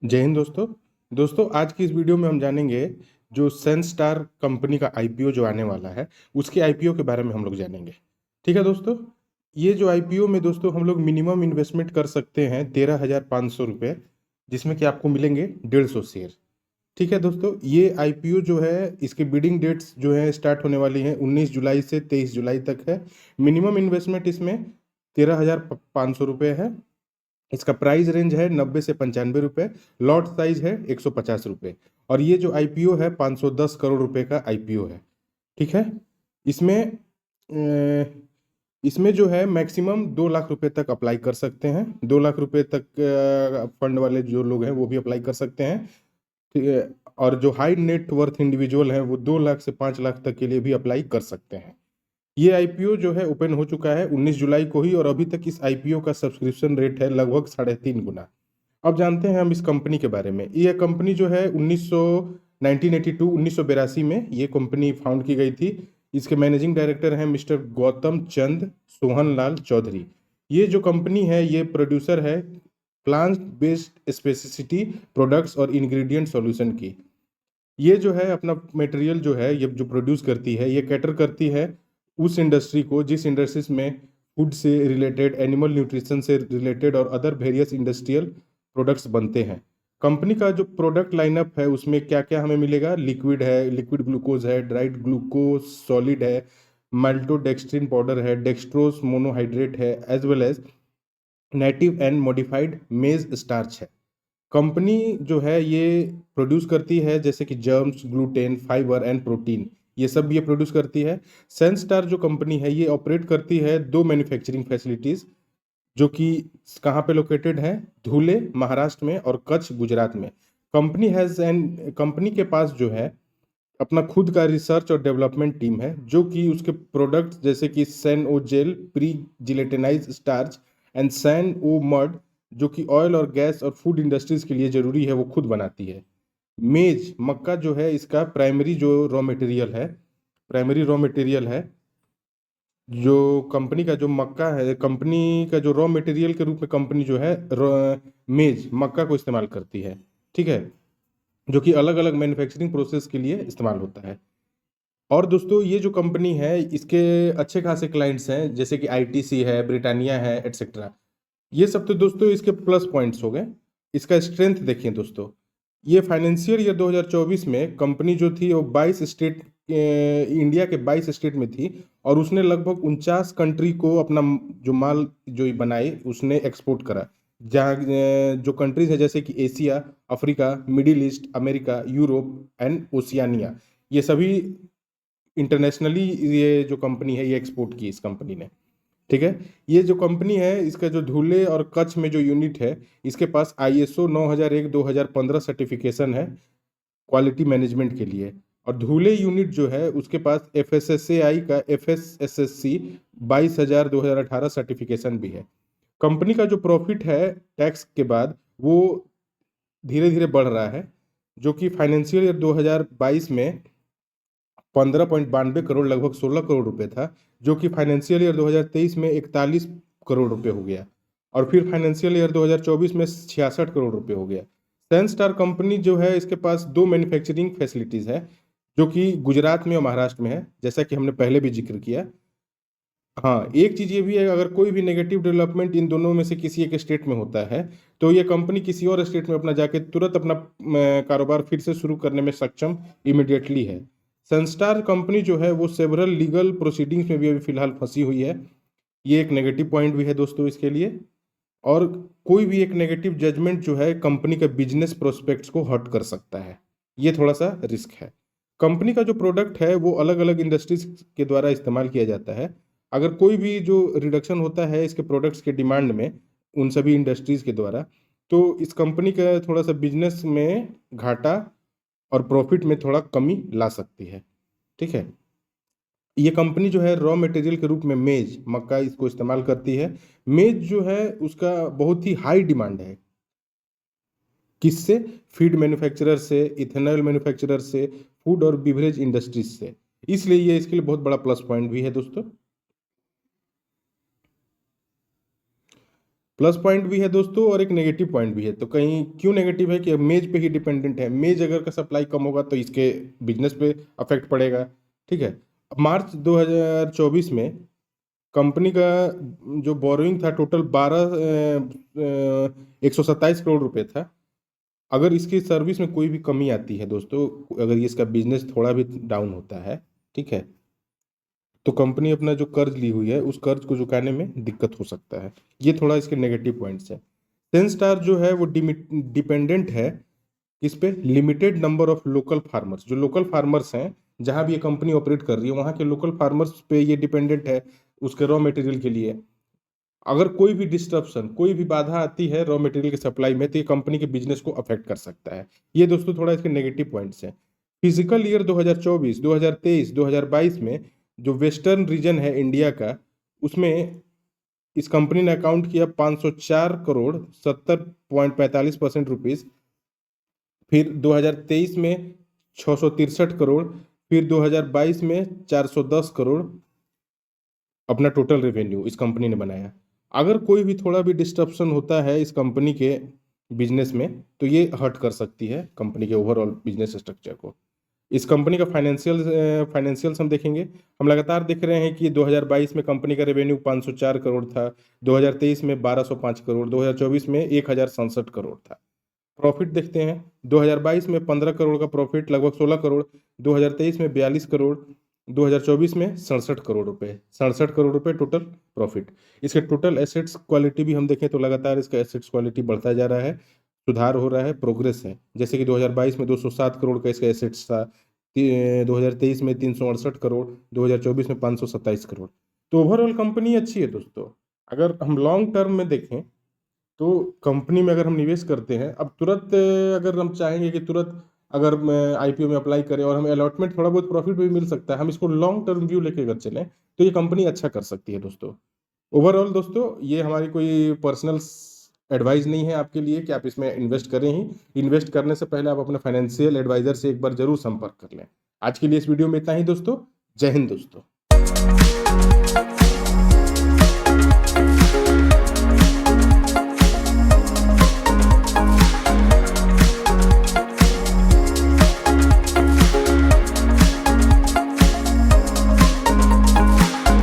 जय हिंद दोस्तों। आज की इस वीडियो में हम जानेंगे जो सेंस्टार कंपनी का आईपीओ जो आने वाला है उसके आईपीओ के बारे में हम लोग जानेंगे। ठीक है दोस्तों, ये जो आईपीओ में दोस्तों हम लोग मिनिमम इन्वेस्टमेंट कर सकते हैं 13,500 रुपये, जिसमें कि आपको मिलेंगे 150 शेयर। ठीक है दोस्तों, ये आईपीओ जो है इसके बिडिंग डेट्स जो है स्टार्ट होने वाली हैं 19 जुलाई से 23 जुलाई तक है। मिनिमम इन्वेस्टमेंट इसमें 13,500 रुपये है। इसका प्राइस रेंज है 90 से 95 रुपये। लॉट साइज है 150 रुपये। और ये जो आईपीओ है 510 करोड़ रुपए का आईपीओ है। ठीक है। इसमें इसमें जो है मैक्सिमम 2 लाख रुपए तक अप्लाई कर सकते हैं। 2 लाख रुपए तक फंड वाले जो लोग हैं वो भी अप्लाई कर सकते हैं। ठीक है। और जो हाई नेट वर्थ इंडिविजुअल हैं वो 2 लाख से 5 लाख तक के लिए भी अप्लाई कर सकते हैं। ये आईपीओ जो है ओपन हो चुका है 19 जुलाई को ही, और अभी तक इस आईपीओ का सब्सक्रिप्शन रेट है लगभग 3.5 गुना। अब जानते हैं हम इस कंपनी के बारे में। ये कंपनी जो है 1982 में ये कंपनी फाउंड की गई थी। इसके मैनेजिंग डायरेक्टर हैं मिस्टर गौतम चंद सोहन लाल चौधरी। ये जो कंपनी है ये प्रोड्यूसर है प्लांट बेस्ड स्पेसिसिटी प्रोडक्ट्स और इंग्रेडिएंट सॉल्यूशन की। ये जो है अपना मटेरियल जो है ये जो प्रोड्यूस करती है ये कैटर करती है उस इंडस्ट्री को जिस इंडस्ट्रीज में फूड से रिलेटेड, एनिमल न्यूट्रिशन से रिलेटेड और अदर वेरियस इंडस्ट्रियल प्रोडक्ट्स बनते हैं। कंपनी का जो प्रोडक्ट लाइनअप है उसमें क्या क्या हमें मिलेगा, लिक्विड है, लिक्विड ग्लूकोज है, ड्राइड ग्लूकोज सॉलिड है, माल्टोडेक्सट्रिन पाउडर है, डेक्सट्रोज मोनोहाइड्रेट है, as well as native and modified maize starch है। कंपनी जो है ये प्रोड्यूस करती है जैसे कि germs, gluten, fibre and protein, ये सब ये प्रोड्यूस करती है। सेंस्टार जो कंपनी है ये ऑपरेट करती है 2 मैन्युफैक्चरिंग फैसिलिटीज, जो कि कहाँ पे लोकेटेड है, धुले महाराष्ट्र में और कच्छ गुजरात में। कंपनी के पास जो है अपना खुद का रिसर्च और डेवलपमेंट टीम है, जो कि उसके प्रोडक्ट्स जैसे कि सैन ओ gel pre gelatinize starch and सैन ओ मड, जो कि ऑयल और गैस और फूड इंडस्ट्रीज के लिए जरूरी है, वो खुद बनाती है। मेज मक्का जो है इसका प्राइमरी रॉ मटेरियल है। जो कंपनी का जो मक्का है, कंपनी का जो रॉ मटेरियल के रूप में कंपनी जो है मेज मक्का को इस्तेमाल करती है। ठीक है। जो कि अलग अलग मैन्युफैक्चरिंग प्रोसेस के लिए इस्तेमाल होता है। और दोस्तों ये जो कंपनी है इसके अच्छे खासे क्लाइंट्स हैं जैसे कि आईटीसी है, ब्रिटानिया है, एटसेट्रा। ये सब तो दोस्तों इसके प्लस पॉइंट्स हो गए। इसका स्ट्रेंथ देखिए दोस्तों, ये फाइनेंशियल ईयर 2024 में कंपनी जो थी वो 22 स्टेट, इंडिया के 22 स्टेट में थी, और उसने लगभग 49 कंट्री को अपना जो माल जो बनाए उसने एक्सपोर्ट करा। जहाँ जो कंट्रीज है जैसे कि Asia, Africa, middle east, America, Europe and Oceania, ये सभी इंटरनेशनली ये जो कंपनी है ये एक्सपोर्ट की इस कंपनी ने। ठीक है। ये जो कंपनी है इसका जो धुले और कच्छ में जो यूनिट है इसके पास आईएसओ 9001 2015 सर्टिफिकेशन है क्वालिटी मैनेजमेंट के लिए। और धुले यूनिट जो है उसके पास एफएसएसएआई का एफएसएसएससी 22,000 2018 सर्टिफिकेशन भी है। कंपनी का जो प्रॉफिट है टैक्स के बाद वो धीरे धीरे बढ़ रहा है, जो कि फाइनेंशियल ईयर 2022 में 15.92 करोड़ लगभग 16 करोड़ रुपए था, जो कि फाइनेंशियल ईयर 2023 में 41 करोड़ रुपए हो गया। और फिर फाइनेंशियल ईयर 2024 में 66 करोड़ रुपए हो गया। सेंस्टार कंपनी जो है इसके पास 2 मैन्युफैक्चरिंग फैसिलिटीज है, जो कि गुजरात में और महाराष्ट्र में है, जैसा कि हमने पहले भी जिक्र किया। हाँ, एक चीज ये भी है, अगर कोई भी नेगेटिव डेवलपमेंट इन दोनों में से किसी एक स्टेट में होता है तो ये कंपनी किसी और स्टेट में अपना जाके तुरंत अपना कारोबार फिर से शुरू करने में सक्षम इमिडिएटली है। सनस्टार कंपनी जो है वो सेवरल लीगल प्रोसीडिंग्स में भी अभी फिलहाल फंसी हुई है। ये एक नेगेटिव पॉइंट भी है दोस्तों इसके लिए। और कोई भी एक नेगेटिव जजमेंट जो है कंपनी के बिजनेस प्रोस्पेक्ट्स को हर्ट कर सकता है, ये थोड़ा सा रिस्क है। कंपनी का जो प्रोडक्ट है वो अलग अलग इंडस्ट्रीज के द्वारा इस्तेमाल किया जाता है। अगर कोई भी जो रिडक्शन होता है इसके प्रोडक्ट्स के डिमांड में उन सभी इंडस्ट्रीज के द्वारा, तो इस कंपनी का थोड़ा सा बिजनेस में घाटा और प्रॉफिट में थोड़ा कमी ला सकती है। ठीक है। ये कंपनी जो है रॉ मटेरियल के रूप में मेज मक्का इसको इस्तेमाल करती है। मेज जो है उसका बहुत ही हाई डिमांड है। किससे? फीड मैन्युफैक्चरर से, इथेनॉल मैन्युफैक्चरर से, फूड और बिवरेज इंडस्ट्रीज से। इसलिए ये इसके लिए बहुत बड़ा प्लस पॉइंट भी है दोस्तों। प्लस पॉइंट भी है दोस्तों और एक नेगेटिव पॉइंट भी है। तो कहीं क्यों नेगेटिव है कि मेज पे ही डिपेंडेंट है, मेज अगर का सप्लाई कम होगा तो इसके बिजनेस पे अफेक्ट पड़ेगा। ठीक है। अब मार्च 2024 में कंपनी का जो बोरोइंग था टोटल 127 करोड़ रुपए था। अगर इसकी सर्विस में कोई भी कमी आती है दोस्तों, अगर ये इसका बिजनेस थोड़ा भी डाउन होता है, ठीक है, तो कंपनी अपना जो कर्ज ली हुई है उस कर्ज को चुकाने में दिक्कत हो सकता है। ये थोड़ा इसके नेगेटिव पॉइंट्स है। सेंस्टार जो है वो डिपेंडेंट है इस पे limited number of local farmers, जो लोकल फार्मर्स हैं जहां भी ये कंपनी ऑपरेट कर रही है वहां के लोकल फार्मर्स पे ये डिपेंडेंट है उसके रॉ मटेरियल के लिए। अगर कोई भी डिस्ट्रप्शन, कोई भी बाधा आती है रॉ मटेरियल के सप्लाई में तो ये कंपनी के बिजनेस को अफेक्ट कर सकता है। ये दोस्तों थोड़ा इसके नेगेटिव पॉइंट्स हैं। फिजिकल ईयर 2024, 2023, 2022 में जो वेस्टर्न रीजन है इंडिया का, उसमें इस कंपनी ने अकाउंट किया 504 करोड़ 70.45% रुपीज। फिर 2023 में 663 करोड़, फिर 2022 में 410 करोड़ अपना टोटल रेवेन्यू इस कंपनी ने बनाया। अगर कोई भी थोड़ा भी डिस्टरप्शन होता है इस कंपनी के बिजनेस में तो ये हर्ट कर सकती है कंपनी के ओवरऑल बिजनेस स्ट्रक्चर को। इस कंपनी का फाइनेंशियल्स हम देखेंगे। हम लगातार देख रहे हैं कि 2022 में कंपनी का रेवेन्यू 504 करोड़ था, 2023 में 1205 करोड़, 2024 में 1067 करोड़ था। प्रॉफिट देखते हैं, 2022 में 15 करोड़ का प्रॉफिट, लगभग 16 करोड़, 2023 में 42 करोड़, 2024 में 67 करोड़ रुपए टोटल प्रॉफिट। इसके टोटल एसेट्स क्वालिटी भी हम देखें तो लगातार इसका एसेट्स क्वालिटी बढ़ता जा रहा है, सुधार हो रहा है, प्रोग्रेस है। जैसे कि 2022 में 207 करोड़ का इसका एसेट्स था, 2023 में 368 करोड़, 2024 में 527 करोड़। तो ओवरऑल कंपनी अच्छी है दोस्तों। अगर हम लॉन्ग टर्म में देखें तो कंपनी में अगर हम निवेश करते हैं, अब तुरंत अगर हम चाहेंगे कि तुरंत अगर आईपीओ में अप्लाई करें और हमें अलॉटमेंट थोड़ा बहुत प्रॉफिट भी मिल सकता है, हम इसको लॉन्ग टर्म व्यू लेके अगर चलें तो ये कंपनी अच्छा कर सकती है दोस्तों। ओवरऑल दोस्तों ये हमारी कोई पर्सनल एडवाइस नहीं है आपके लिए कि आप इसमें इन्वेस्ट करें ही। इन्वेस्ट करने से पहले आप अपने फाइनेंशियल एडवाइजर से एक बार जरूर संपर्क कर लें। आज के लिए इस वीडियो में इतना ही दोस्तों। जय हिंद दोस्तों।